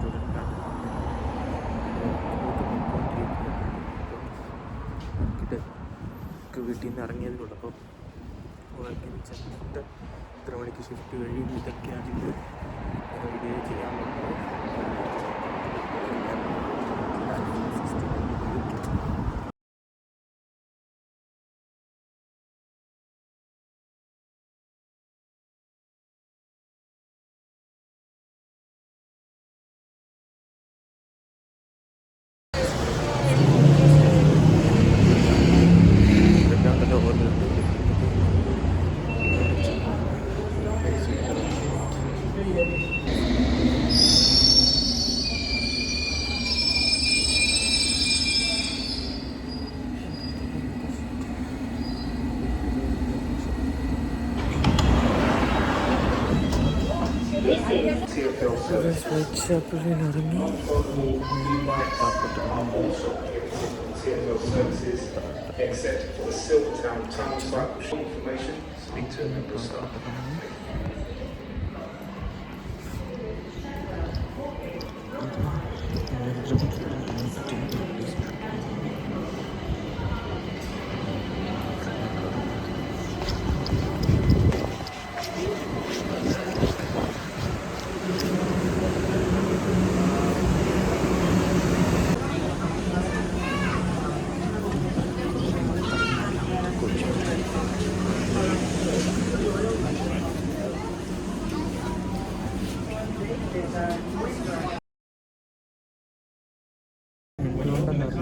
സ്റ്റുഡൻ്റാണ്. വീട്ടിൽ നിന്ന് ഇറങ്ങിയതുകൊണ്ട് അപ്പോൾ വർക്കിന് ചെന്നിട്ട് എത്ര മണിക്ക് ഷിഫ്റ്റ് കഴിയും ഇതൊക്കെയാണ് ഇത് വീഡിയോ ചെയ്യാൻ പോകുന്നത്. വർക്ക്ഷോപ്പിൽ ഇറങ്ങി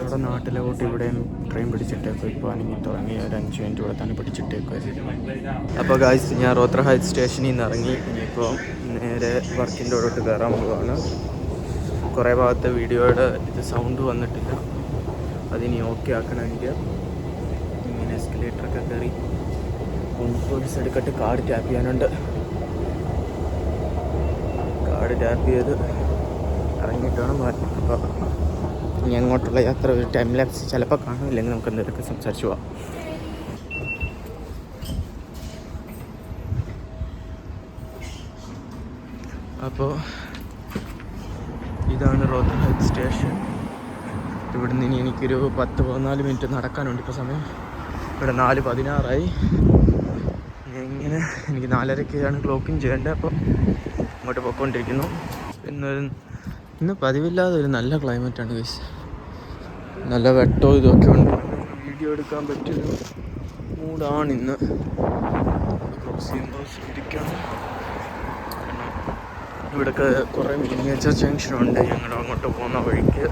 നമ്മുടെ നാട്ടിലോട്ട് ഇവിടെ ട്രെയിൻ പിടിച്ചിട്ടേക്കും. ഇപ്പോൾ ആണെങ്കിൽ തുടങ്ങി ഒരു 5 മിനിറ്റ് ഇവിടെ തന്നെ പിടിച്ചിട്ടേക്കും. അപ്പോൾ ഗായ്സ്, ഞാൻ റോത്ര ഹൈറ്റ് സ്റ്റേഷനിൽ നിന്ന് ഇറങ്ങി ഇനിയിപ്പോൾ നേരെ വർക്കിൻ്റെ അവിടോട്ട് കയറാൻ പോവുകയാണ്. കുറേ ഭാഗത്തെ വീഡിയോയുടെ ഇത് സൗണ്ട് വന്നിട്ടില്ല, അതിനി ഓക്കെ ആക്കണമെങ്കിൽ ഇങ്ങനെ എസ്കലേറ്ററൊക്കെ കയറി പോലീസ് എടുക്കട്ട് കാർഡ് ടാപ്പ് ചെയ്യാനുണ്ട്. കാർഡ് ടാപ്പ് ചെയ്ത് ഇറങ്ങിയിട്ട് വേണം മാറ്റി. അപ്പോൾ ഇനി അങ്ങോട്ടുള്ള യാത്ര ഒരു ടൈം ലാപ്സ് ചിലപ്പോൾ കാണില്ലെങ്കിൽ നമുക്ക് എന്തെങ്കിലുമൊക്കെ സംസാരിച്ചു പോവാം. അപ്പോൾ ഇതാണ് റോത്ര ഹൈറ്റ് സ്റ്റേഷൻ. ഇവിടുന്ന് ഇനി എനിക്കൊരു 10-14 മിനിറ്റ് നടക്കാനുണ്ട്. ഇപ്പോൾ സമയം ഇവിടെ 4:16 ഇങ്ങനെ എനിക്ക് 4:30-ക്കാണ് ക്ലോക്കിങ് ചെയ്യേണ്ടത്. അപ്പോൾ ഇങ്ങോട്ട് പോയിക്കൊണ്ടിരിക്കുന്നു. ഇന്ന് പതിവില്ലാതെ ഒരു നല്ല ക്ലൈമറ്റാണ് ഗൈസ്. നല്ല വെട്ടവും ഇതൊക്കെ ഉണ്ട്. വീഡിയോ എടുക്കാൻ പറ്റിയൊരു മൂഡാണ് ഇന്ന്. ക്രോസ് ചെയ്യുമ്പോൾ ശ്രദ്ധിക്കണം. ഇവിടെയൊക്കെ കുറേ മിനിയേച്ചർ ജംഗ്ഷനുണ്ട് ഞങ്ങൾ അങ്ങോട്ട് പോകുന്ന വഴിക്ക്.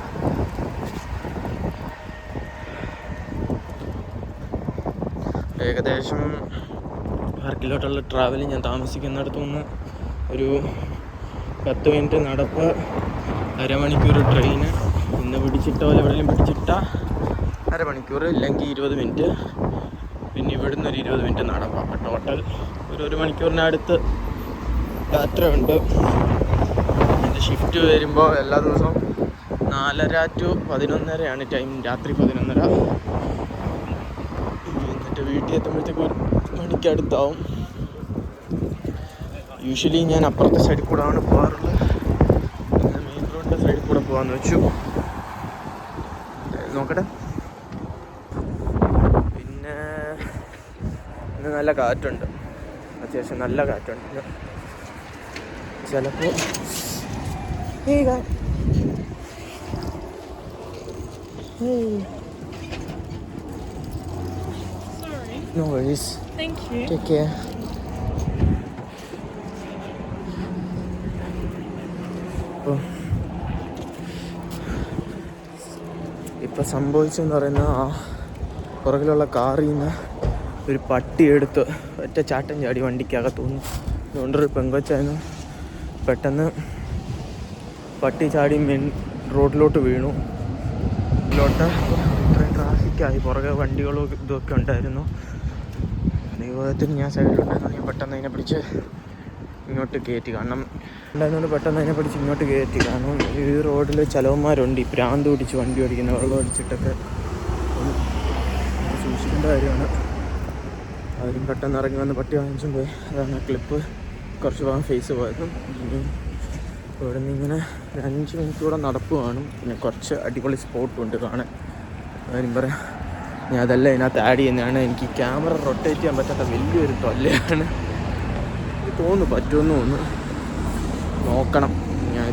ഏകദേശം വർക്കിലോട്ടുള്ള ട്രാവലിംഗ് ഞാൻ താമസിക്കുന്നിടത്തു നിന്ന് ഒരു 10 മിനിറ്റ് നടപ്പ്, അരമണിക്കൂർ ട്രെയിന്. ഇന്ന് പിടിച്ചിട്ടോ എവിടെയെങ്കിലും പിടിച്ചിട്ട അരമണിക്കൂർ, ഇല്ലെങ്കിൽ 20 മിനിറ്റ്. പിന്നെ ഇവിടുന്ന് ഒരു 20 മിനിറ്റ് നടക്കാം. അപ്പോൾ ടോട്ടൽ ഒരു 1 മണിക്കൂറിനടുത്ത് യാത്രയുണ്ട്. എൻ്റെ ഷിഫ്റ്റ് വരുമ്പോൾ എല്ലാ ദിവസവും 4:30 to 11:30 ടൈം, രാത്രി 11:30. എന്നിട്ട് വീട്ടിൽ എത്തുമ്പോഴത്തേക്ക് 1 മണിക്കടുത്താവും. യൂഷ്വലി ഞാൻ അപ്പുറത്തെ സൈഡിൽ കൂടെ ആണ് പോകാറുള്ളത്. മെയിൻ റോഡിൻ്റെ സൈഡിൽ കൂടെ പോകാമെന്ന് വെച്ചു. നോക്കട്ടെ. പിന്നെ ഇന്ന് നല്ല കാറ്റുണ്ട്, അത്യാവശ്യം നല്ല കാറ്റുണ്ട്. ചിലപ്പോൾ no worries. Thank you. Take care. ഇപ്പം സംഭവിച്ചെന്ന് പറയുന്ന ആ പുറകിലുള്ള കാറിൽ നിന്ന് ഒരു പട്ടിയെടുത്ത് ഒറ്റ ചാട്ടം ചാടി വണ്ടിക്കകത്തുനിന്ന്. അതുകൊണ്ടൊരു പെങ്കൊച്ചായിരുന്നു. പെട്ടെന്ന് പട്ടി ചാടി മെയിൻ റോഡിലോട്ട് വീണു. ഇത്രയും ട്രാഫിക്കായി, പുറകെ വണ്ടികളും ഇതൊക്കെ ഉണ്ടായിരുന്നു. ദൈവത്തിന് ഞാൻ സൈഡിലുണ്ടായിരുന്നു. ഞാൻ പെട്ടെന്ന് അതിനെ പിടിച്ച് ഇങ്ങോട്ട് കയറ്റി. കാരണം ഉണ്ടായിരുന്നുകൊണ്ട് പെട്ടെന്ന് അതിനെ പിടിച്ച് ഇങ്ങോട്ട് കയറ്റി. കാരണം ഈ റോഡിൽ ചിലവന്മാരുണ്ട്, ഈ പ്രാന്ത് പിടിച്ച് വണ്ടി ഓടിക്കുന്ന, വെള്ളം അടിച്ചിട്ടൊക്കെ. സൂക്ഷിക്കേണ്ട കാര്യമാണ്. അവരും പെട്ടെന്ന് ഇറങ്ങി വന്ന് പട്ടി വാങ്ങിച്ചും പോയി. അതാണ് ക്ലിപ്പ് കുറച്ച് ഭാഗം ഫേസ് പോയതും. ഇവിടെ നിന്ന് ഇങ്ങനെ ഒരു 5 മിനിറ്റ് കൂടെ നടപ്പ് കാണും. പിന്നെ കുറച്ച് അടിപൊളി സ്പോട്ടുണ്ട് കാണാൻ. കാര്യം പറയാം, ഞാൻ അതെല്ലാം ഇതിനകത്ത് ആഡ് ചെയ്യുന്നതാണ്. എനിക്ക് ക്യാമറ റൊട്ടേറ്റ് ചെയ്യാൻ പറ്റാത്ത വലിയൊരു തൊല്ലയാണ്. തോന്നുന്നു പറ്റുമെന്ന് തോന്നുന്നു, നോക്കണം. ഞാൻ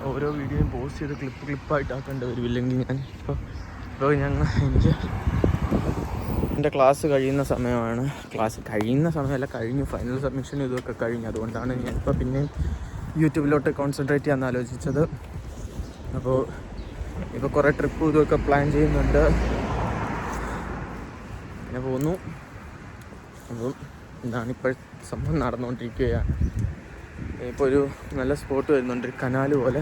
ഓരോ വീഡിയോയും പോസ്റ്റ് ചെയ്ത് ക്ലിപ്പായിട്ടാക്കേണ്ടി വരും. ഇല്ലെങ്കിൽ ഞാൻ ഇപ്പോൾ എനിക്ക് എൻ്റെ ക്ലാസ് കഴിയുന്ന സമയമാണ്. ക്ലാസ് കഴിയുന്ന സമയമല്ല, കഴിഞ്ഞു. ഫൈനൽ സബ്മിഷനും ഇതൊക്കെ കഴിഞ്ഞു. അതുകൊണ്ടാണ് ഞാനിപ്പോൾ പിന്നെ യൂട്യൂബിലോട്ട് കോൺസെൻട്രേറ്റ് ചെയ്യാൻ ആലോചിച്ചത്. അപ്പോൾ ഇപ്പോൾ കുറേ ട്രിപ്പ് ഇതൊക്കെ പ്ലാൻ ചെയ്യുന്നുണ്ട്, പിന്നെ പോകുന്നു. അപ്പം ഇതാണിപ്പോൾ സംഭവം നടന്നുകൊണ്ടിരിക്കുകയാണ്. ഇപ്പോൾ ഒരു നല്ല സ്പോട്ട് വരുന്നുണ്ട്, ഒരു കനാൽ പോലെ.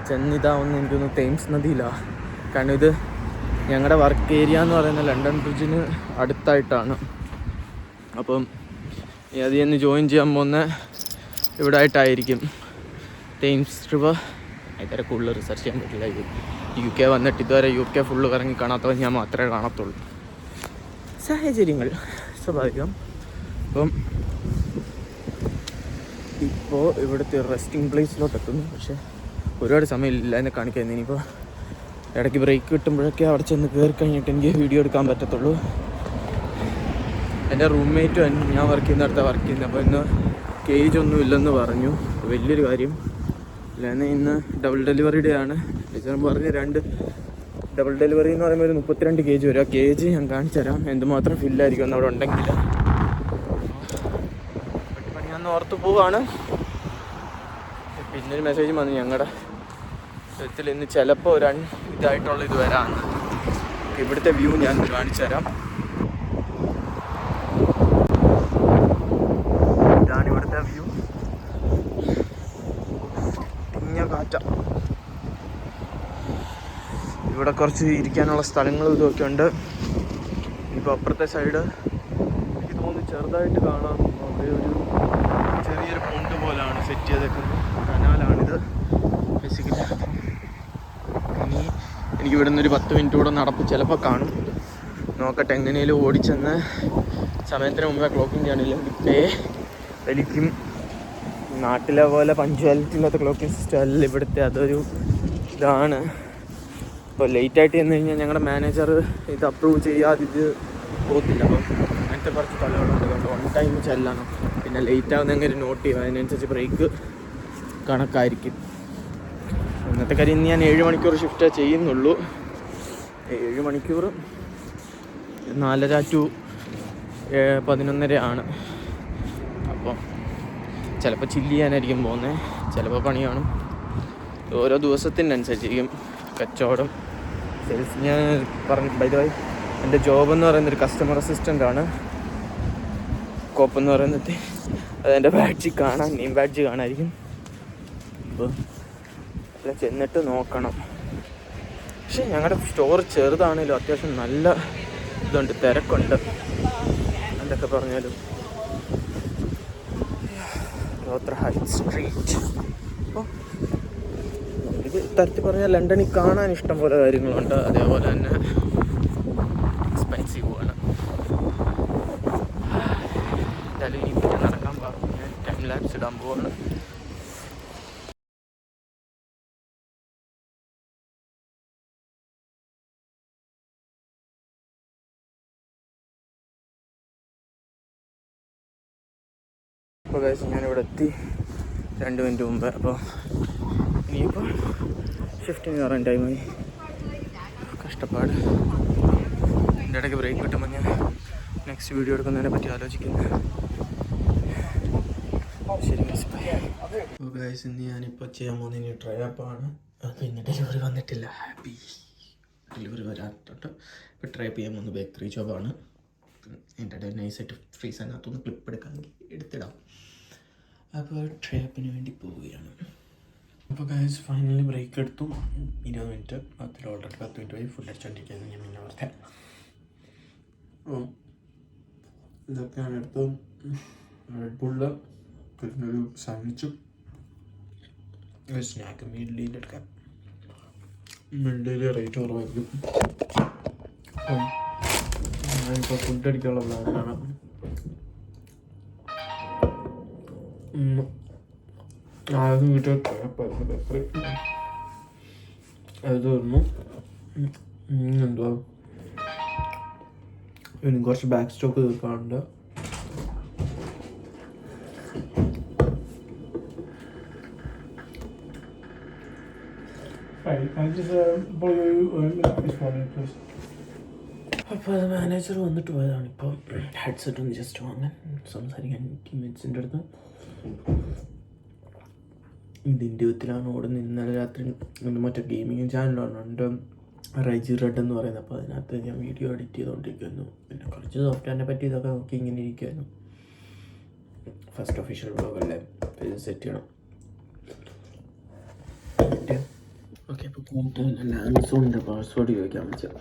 ചെന്നിതാവുന്ന എനിക്കൊന്ന് തേംസ് നദിയിലാണ്. കാരണം ഇത് ഞങ്ങളുടെ വർക്ക് ഏരിയ എന്ന് പറയുന്ന ലണ്ടൻ ബ്രിഡ്ജിന് അടുത്തായിട്ടാണ്. അപ്പം അതിൽ നിന്ന് ജോയിൻ ചെയ്യാൻ പോകുന്ന ഇവിടെ ആയിട്ടായിരിക്കും. തേംസ് റിവർ ഇതുവരെ കൂടുതൽ റിസർച്ച് ചെയ്യാൻ പറ്റില്ല. UK വന്നിട്ട് ഇതുവരെ UK ഫുള്ള് കറങ്ങി കാണാത്തവൻ ഞാൻ മാത്രമേ കാണത്തുള്ളൂ. സാഹചര്യങ്ങൾ സ്വാഭാവികം. അപ്പം ഇപ്പോൾ ഇവിടുത്തെ റെസ്റ്റിംഗ് പ്ലേസിലോട്ട് എത്തുന്നു. പക്ഷേ ഒരുപാട് സമയമില്ല എന്നെ കാണിക്കാൻ. ഇനിയിപ്പോൾ ഇടയ്ക്ക് ബ്രേക്ക് കിട്ടുമ്പോഴൊക്കെ അവിടെ ചെന്ന് കയറി കഴിഞ്ഞിട്ട് എനിക്ക് വീഡിയോ എടുക്കാൻ പറ്റത്തുള്ളൂ. എൻ്റെ റൂംമേറ്റും ഞാൻ വർക്ക് ചെയ്യുന്നിടത്താണ് വർക്ക് ചെയ്യുന്നത്. അപ്പോൾ ഇന്ന് കേജ് ഒന്നും ഇല്ലെന്ന് പറഞ്ഞു. വലിയൊരു കാര്യം. അല്ലാതെ ഇന്ന് ഡബിൾ ഡെലിവറി ഡേ ആണ്. ടീച്ചറും പറഞ്ഞ് 2 ഡബിൾ ഡെലിവറി എന്ന് പറയുമ്പോൾ ഒരു 32 kg വരും. ആ കേജ് ഞാൻ കാണിച്ചു തരാം എന്തുമാത്രം ഫില്ലായിരിക്കും എന്ന് അവിടെ ഉണ്ടെങ്കിൽ. പണിയാന്ന് ഓർത്ത് പോവാണ്. പിന്നൊരു മെസ്സേജ് വന്നു, ഞങ്ങളുടെ ഇതിൽ ഇന്ന് ചിലപ്പോൾ ഒരു ഇതായിട്ടുള്ള ഇത് വരാമെന്ന്. ഇവിടുത്തെ വ്യൂ ഞാൻ കാണിച്ചു തരാം. ഇതാണ് ഇവിടുത്തെ വ്യൂ. തിങ്ങിയ കാറ്റ. ഇവിടെ കുറച്ച് ഇരിക്കാനുള്ള സ്ഥലങ്ങളും ഇതൊക്കെ ഉണ്ട്. ഇപ്പോൾ അപ്പുറത്തെ സൈഡ് എനിക്ക് തോന്നുന്നു ചെറുതായിട്ട് കാണാം. അവിടെ ഒരു ചെറിയൊരു പൊണ്ട് പോലെയാണ് സെറ്റ് ചെയ്തേക്കുന്നത്. കനാലാണിത് ബേസിക്കലി. ഇനി എനിക്ക് ഇവിടെ നിന്നൊരു 10 മിനിറ്റ് കൂടെ നടപ്പ് ചിലപ്പോൾ കാണും. നോക്കട്ടെ, എങ്ങനെയും ഓടിച്ചെന്ന് സമയത്തിന് മുമ്പേ ക്ലോക്കിംഗ് ചെയ്യണില്ലെങ്കിൽ വലിക്കും. നാട്ടിലെ പോലെ പഞ്ച്വാലിറ്റി ഇല്ലാത്ത ക്ലോക്കിംഗ് സിസ്റ്റം അല്ല ഇവിടുത്തെ. അതൊരു ഇതാണ്. ഇപ്പോൾ ലേറ്റായിട്ട് ചെന്ന് കഴിഞ്ഞാൽ ഞങ്ങളുടെ മാനേജർ ഇത് അപ്രൂവ് ചെയ്യാതെ ഇത് പോകത്തില്ല. അപ്പം അങ്ങനത്തെ കുറച്ച് തലകളുണ്ട്. അതുകൊണ്ട് 1 ടൈം ചെല്ലണം. പിന്നെ ലേറ്റ് ആവുന്നെങ്കിൽ നോട്ട് ചെയ്യും. അതിനനുസരിച്ച് ബ്രേക്ക് കണക്കായിരിക്കും. ഇന്നത്തെ കാര്യം ഇന്ന് ഞാൻ 7 മണിക്കൂർ ഷിഫ്റ്റേ ചെയ്യുന്നുള്ളൂ. 7 മണിക്കൂർ 4:30 to 11:30 ആണ്. അപ്പോൾ ചിലപ്പോൾ ചില്ല് ചെയ്യാനായിരിക്കും പോകുന്നത്, ചിലപ്പോൾ പണി കാണും. ഓരോ ദിവസത്തിനനുസരിച്ചിരിക്കും കച്ചവടം. സെയിൽസ് ഞാൻ പറഞ്ഞു. ബൈ ദ വേ, എൻ്റെ ജോബ് എന്ന് പറയുന്നത് ഒരു കസ്റ്റമർ അസിസ്റ്റൻ്റ് ആണ്. കോപ്പ് എന്ന് പറയുന്നത് അതെൻ്റെ ബാഡ്ജ് കാണാൻ, നെയിം ബാഡ്ജ് കാണാമായിരിക്കും. അപ്പോൾ അല്ല ചെന്നിട്ട് നോക്കണം. പക്ഷേ ഞങ്ങളുടെ സ്റ്റോർ ചെറുതാണേലും അത്യാവശ്യം നല്ല ഇതുണ്ട്, തിരക്കുണ്ട്. എന്തൊക്കെ പറഞ്ഞാലും റോത്ര ഹൈറ്റ് സ്ട്രീറ്റ്. അപ്പോൾ ഇത് തരത്തിൽ പറഞ്ഞാൽ ലണ്ടനിൽ കാണാൻ ഇഷ്ടം പോലെ കാര്യങ്ങളുണ്ട്. അതേപോലെ തന്നെ എക്സ്പെൻസീവുമാണ്. എന്തായാലും ഇനി പിന്നെ നടക്കാൻ പാടും. ഞാൻ ടൈം ലാപ്സ് ഇടാൻ പോവാണ്. അപ്പോൾ ഗൈസ്, ഞാനിവിടെ എത്തി 2 മിനിറ്റ് മുമ്പ്. അപ്പോൾ ഇനിയിപ്പോൾ ഷിഫ്റ്റിന് കയറാൻ ടൈമായി. കഷ്ടപ്പാട്. എൻ്റെ ഇടയ്ക്ക് ബ്രേക്ക് കിട്ടുമ്പോൾ ഞാൻ നെക്സ്റ്റ് വീഡിയോ എടുക്കുന്നതിനെ പറ്റി ആലോചിക്കുന്നു. ശരി ഗൈസ്, ബൈ. അപ്പോൾ ഗൈസ്, ഇന്ന് ഞാനിപ്പോൾ ചെയ്യാൻ പോകുന്നത് ട്രൈ ആപ്പാണ്. പിന്നെ ഡെലിവറി വന്നിട്ടില്ല. ഹാപ്പി ഡെലിവറി വരാത്തുണ്ട്. ഇപ്പോൾ ട്രൈ ചെയ്യാൻ പോകുന്ന ബേക്കറി ജോബാണ്. എൻ്റെ ഇടയിൽ നൈസായിട്ട് ഫ്രീസറിനകത്തൊന്ന് ക്ലിപ്പ് എടുക്കാമെങ്കിൽ എടുത്തിടാം. അപ്പോൾ ട്രാപ്പിന് വേണ്ടി പോവുകയാണ്. അപ്പോൾ ഗൈസ്, ഫൈനലി ബ്രേക്ക് എടുത്തു. 20 മിനിറ്റ്. അതിൽ ഓൾറെഡി 10 മിനിറ്റ് വഴി ഫുഡ് അടിച്ചുകൊണ്ടിരിക്കുന്നത് ഞാൻ പിന്നെ ഓർത്തെ. ഇതൊക്കെയാണ് എടുത്തു. റെഡ് ബുള്ള്, പിന്നെ ഒരു സാൻഡ്വിച്ചും സ്നാക്ക്. മിഡ്ലിയിൽ എടുക്കാം. മിഡ്ലിയിൽ റേറ്റ് കുറവായിരിക്കും. ഞാനിപ്പോൾ ഫുഡ് അടിക്കാനുള്ള പ്ലാനിലാണ്. ആദ്യം വീട്ടിൽ പേപ്പർ അത് തീർന്നു. എന്തുവാ ഇനി കുറച്ച് ബാക്ക് സ്റ്റോക്ക് തീർക്കാറുണ്ട്. അപ്പോൾ അത് മാനേജർ വന്നിട്ട് പോയതാണ്. ഇപ്പോൾ ഹെഡ്സെറ്റ് ഒന്ന് ജസ്റ്റ് വാങ്ങാൻ സംസാരിക്കാൻ ടീംമേറ്റ്സിൻ്റെ അടുത്ത്. ഇതിൻ്റെ വിധത്തിലാണ് ഓടുന്നത്. ഇന്നലെ രാത്രി മറ്റേ ഗെയിമിങ് ചാനലാണ് ഉണ്ട്, റൈജി റെഡ് എന്ന് പറയുന്നത്. അപ്പോൾ അതിനകത്ത് ഞാൻ വീഡിയോ എഡിറ്റ് ചെയ്തുകൊണ്ടിരിക്കുന്നു. പിന്നെ കുറച്ച് സോഫ്റ്റ്വെയറിനെ പറ്റി ഇതൊക്കെ നോക്കി ഇങ്ങനെ ഇരിക്കുമായിരുന്നു. ഫസ്റ്റ് ഒഫീഷ്യൽ വ്ളോഗല്ലേ, ഇത് സെറ്റ് ചെയ്യണം. ഓക്കെ, അപ്പോൾ പോയിട്ട് ആമസോണിൻ്റെ പാസ്വേഡ് ചോദിക്കാൻ വെച്ചാൽ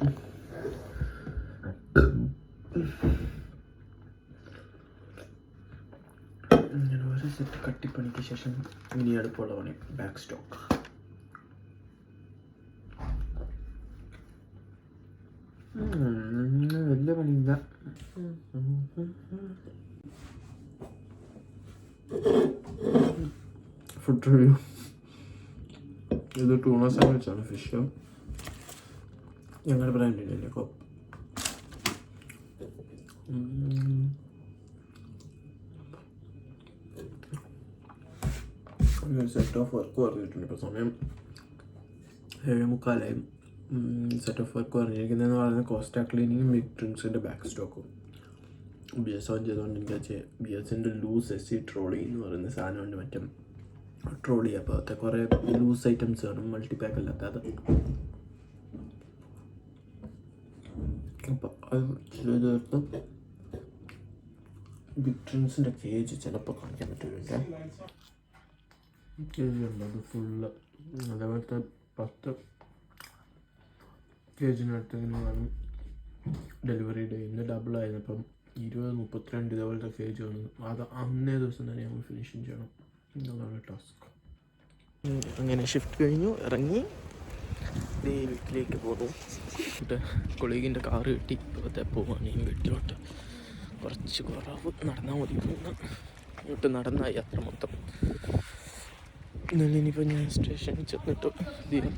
ഇങ്ങനെ ഒരു സെറ്റ് കട്ടിപ്പണിക്ക് ശേഷം ഇനി അടുപ്പുള്ള പണി ബാക്ക് സ്റ്റോക്ക്. വലിയ പണിയില്ല. Food review. ഇത് ടൂണ സാൻഡ്വിച്ചാണ്, ഫിഷ്. ഞങ്ങളുടെ ബ്രാൻഡിൻ്റെ കോപ്പ്. സെറ്റ് ഓഫ് വർക്ക് പറഞ്ഞിട്ടുണ്ട്. ഇപ്പോൾ സമയം 7:45. സെറ്റ് ഓഫ് വർക്ക് പറഞ്ഞിരിക്കുന്നതെന്ന് പറയുന്നത് കോസ്റ്റ ക്ലീനിങ്ങും ബിഗ് ഡ്രിങ്ക്സിൻ്റെ ബാക്ക് സ്റ്റോക്കും. BS ഓൺ ചെയ്തുകൊണ്ട് എനിക്ക് BSൻ്റെ ലൂസ് SC ട്രോളി എന്ന് പറയുന്ന സാധനമുണ്ട്. മറ്റേ ട്രോളി അപ്പോൾ അതൊക്കെ കുറേ ലൂസ് ഐറ്റംസ് വേണം, മൾട്ടിപാക്ക് അല്ലാത്തത്. അപ്പോൾ അത് ചെയ്ത് ബിഗ് ഡ്രിങ്ക്സിൻ്റെ കേജ് ചിലപ്പോൾ കാണിക്കാൻ പറ്റില്ല. കേജ് ഉണ്ട്, അത് ഫുള്ള്. അതേപോലത്തെ 10 കേജിനടുത്തെങ്കിലും വേണം ഡെലിവറി ഡേ. ഇന്ന് ഡബിളായിരുന്നു, അപ്പം 20-32 ഇതേപോലത്തെ കേജ് വന്നു. അത് അന്നേ ദിവസം തന്നെ നമ്മൾ ഫിനിഷിങ് ചെയ്യണം. അതാണ് ടാസ്ക്. അങ്ങനെ ഷിഫ്റ്റ് കഴിഞ്ഞു, ഇറങ്ങി വീട്ടിലേക്ക് പോകുന്നു. കൊളീഗിൻ്റെ കാറ് കിട്ടി. ഇപ്പോഴത്തെ പോവാണ് ഈ വീട്ടിലോട്ട്. കുറച്ച് കുറവ് നടന്നാൽ മതി. ഇങ്ങോട്ട് നടന്ന യാത്ര മൊത്തം. ഇനിയിപ്പോൾ ഞാൻ സ്റ്റേഷനിൽ ചെന്നിട്ട് ഇത് ചെയ്യാം.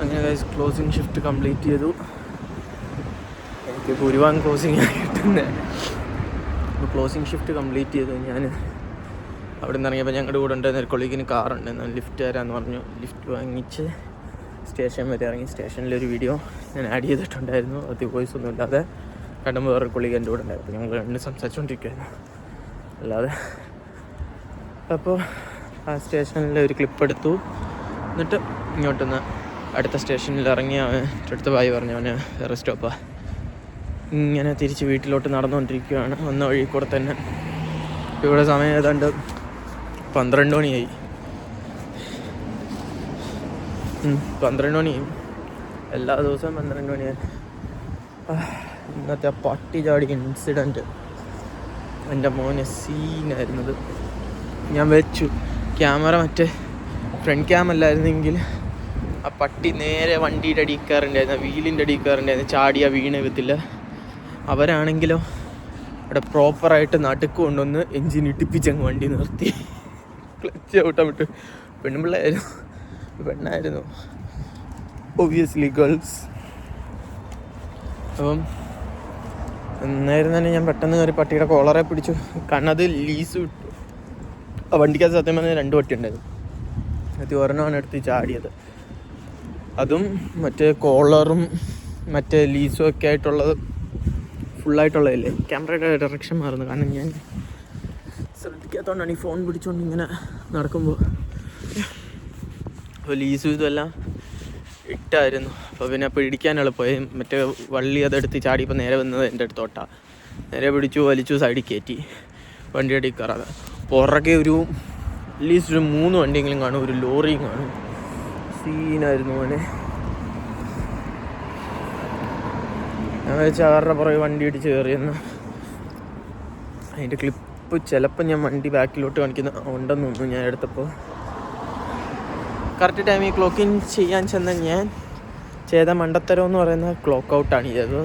അങ്ങനെ ഗൈസ് ക്ലോസിങ് ഷിഫ്റ്റ് കംപ്ലീറ്റ് ചെയ്തു. എനിക്ക് ഭൂരിഭാഗം ക്ലോസിങ് ആണ് കിട്ടുന്നത്. അപ്പോൾ ക്ലോസിങ് ഷിഫ്റ്റ് കംപ്ലീറ്റ് ചെയ്തു. ഞാൻ അവിടെ നിന്ന് ഇറങ്ങിയപ്പോൾ ഞങ്ങളുടെ കൂടെ ഉണ്ടായിരുന്ന കൊളീഗിന് കാറുണ്ട്. എന്നാൽ ലിഫ്റ്റ് തരാമെന്ന് പറഞ്ഞു. ലിഫ്റ്റ് വാങ്ങിച്ച് സ്റ്റേഷൻ വരെ ഇറങ്ങി. സ്റ്റേഷനിലൊരു വീഡിയോ ഞാൻ ആഡ് ചെയ്തിട്ടുണ്ടായിരുന്നു, അത് വോയിസ് ഒന്നും ഇല്ലാതെ. കണ്ടുമ്പോൾ വേറെ കൊളീഗ് എൻ്റെ കൂടെ ഉണ്ടായിരുന്നു. ഞങ്ങൾ രണ്ട് സംസാരിച്ചുകൊണ്ടിരിക്കുകയായിരുന്നു അല്ലാതെ. അപ്പോൾ ആ സ്റ്റേഷനിൽ ഒരു ക്ലിപ്പ് എടുത്തു. എന്നിട്ട് ഇങ്ങോട്ടൊന്ന് അടുത്ത സ്റ്റേഷനിൽ ഇറങ്ങി അടുത്ത ബായി പറഞ്ഞു, അവന് വേറെ സ്റ്റോപ്പാണ്. ഇങ്ങനെ തിരിച്ച് വീട്ടിലോട്ട് നടന്നുകൊണ്ടിരിക്കുകയാണ്. വന്ന വഴി കൂടെ തന്നെ. ഇവിടെ സമയം ഏതാണ്ട് 12 മണിയായി. 12 മണിയായി. എല്ലാ ദിവസവും 12 മണിയായി. ഇന്നത്തെ പട്ടി ചാടി ഇൻസിഡൻറ്റ് എൻ്റെ മോനെ സീനായിരുന്നത്. ഞാൻ വെച്ചു ക്യാമറ, മറ്റേ ഫ്രണ്ട് ക്യാം അല്ലായിരുന്നെങ്കിൽ ആ പട്ടി നേരെ വണ്ടിയുടെ അടിയിൽ കയറുണ്ടായിരുന്നു, വീലിൻ്റെ അടിയിൽ കയറുണ്ടായിരുന്നു. ചാടിയാൽ വീണ് വിധത്തില്ല. അവരാണെങ്കിലോ അവിടെ പ്രോപ്പറായിട്ട് നടുക്ക് കൊണ്ടുവന്ന് എൻജിൻ ഇട്ടിപ്പിച്ചങ്ങ് വണ്ടി നിർത്തി. ക്ലച്ച് ഔട്ടാൻ വിട്ട്. പെണ്ണായിരുന്നു ഒബ്വിയസ്ലി, ഗേൾസ്. അപ്പം അന്നേരം തന്നെ ഞാൻ പെട്ടെന്ന് കയറി പട്ടിയുടെ കോളറെ പിടിച്ചു. കണ്ണത് ലീസ് വിട്ടു. ആ വണ്ടിക്കകത്ത് സത്യം പറഞ്ഞാൽ 2 പട്ടി ഉണ്ടായിരുന്നു. അത് ഒരെണ്ണമാണ് എടുത്ത് ചാടിയത്. അതും മറ്റേ കോളറും മറ്റേ ലീസും ഒക്കെ ആയിട്ടുള്ളത്, ഫുള്ളായിട്ടുള്ളതല്ലേ. ക്യാമറയുടെ ഡയറക്ഷൻ മാറുന്നു. കാരണം ഞാൻ ശ്രദ്ധിക്കാത്തതുകൊണ്ടാണ് ഈ ഫോൺ പിടിച്ചുകൊണ്ട് ഇങ്ങനെ നടക്കുമ്പോൾ. അപ്പോൾ ലീസും ഇതുമെല്ലാം ഇട്ടായിരുന്നു. അപ്പോൾ പിന്നെ പിടിക്കാൻ എളുപ്പമായി. മറ്റേ വള്ളി അതെടുത്ത് ചാടിയപ്പോൾ നേരെ വന്നത് എൻ്റെ അടുത്തോട്ടാണ്. നേരെ പിടിച്ചു, വലിച്ചു, സൈഡിൽ കയറ്റി. വണ്ടി അടിയിൽ കയറാതെ പുറകെ ഒരു അറ്റ്ലീസ്റ്റ് ഒരു 3 വണ്ടിയെങ്കിലും കാണും, ഒരു ലോറിയും കാണും. സീനായിരുന്നു മോനെ. ഞാൻ വെച്ചാൽ അവരുടെ പുറകെ വണ്ടി ഇടിച്ച് കയറിയെന്ന്. അതിൻ്റെ ക്ലിപ്പ് ചിലപ്പോൾ ഞാൻ വണ്ടി ബാക്കിലോട്ട് കാണിക്കുന്ന ഉണ്ടെന്ന് തോന്നുന്നു. ഞാൻ എടുത്തപ്പോൾ കറക്റ്റ് ടൈമിൽ ക്ലോക്ക് ഇൻ ചെയ്യാൻ ചെന്ന ഞാൻ ചെയ്ത മണ്ടത്തരം എന്ന് പറയുന്നത് ക്ലോക്ക് ഔട്ടാണ് ചെയ്തത്.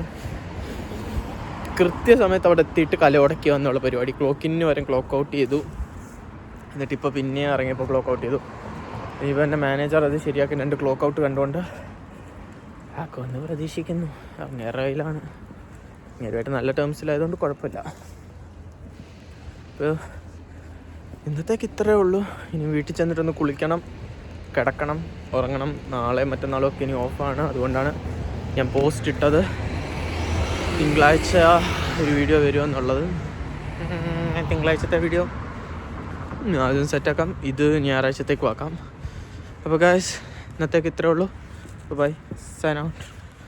കൃത്യസമയത്ത് അവിടെ എത്തിയിട്ട് കല ഉടക്കി വന്നുള്ള പരിപാടി. ക്ലോക്കിന് വരെ ക്ലോക്ക് ഔട്ട് ചെയ്തു. എന്നിട്ടിപ്പോൾ പിന്നെ ഇറങ്ങിയപ്പോൾ ക്ലോക്ക് ഔട്ട് ചെയ്തു. ഇപ്പോൾ എൻ്റെ മാനേജർ അത് ശരിയാക്കി 2 ക്ലോക്ക് ഔട്ട് കണ്ടുകൊണ്ട് ആക്കുമെന്ന് പ്രതീക്ഷിക്കുന്നു. അങ്ങേറെ കയ്യിലാണ്. അങ്ങേരുമായിട്ട് നല്ല ടേംസിലായതുകൊണ്ട് കുഴപ്പമില്ല. ഇപ്പോൾ ഇന്നത്തേക്ക് ഇത്രയേ ഉള്ളൂ. ഇനി വീട്ടിൽ ചെന്നിട്ടൊന്ന് കുളിക്കണം, കിടക്കണം, ഉറങ്ങണം. നാളെ മറ്റന്നാളും ഒക്കെ ഇനി ഓഫാണ്. അതുകൊണ്ടാണ് ഞാൻ പോസ്റ്റ് ഇട്ടത്. തിങ്കളാഴ്ച ഒരു വീഡിയോ വരുമെന്നുള്ളത്. തിങ്കളാഴ്ചത്തെ വീഡിയോ അതും സെറ്റാക്കാം. ഇത് ഞായറാഴ്ചത്തേക്കും ആക്കാം. അപ്പോൾ ഗായ്സ് ഇന്നത്തേക്ക് ഇത്രയേ ഉള്ളൂ. Bye, sign out.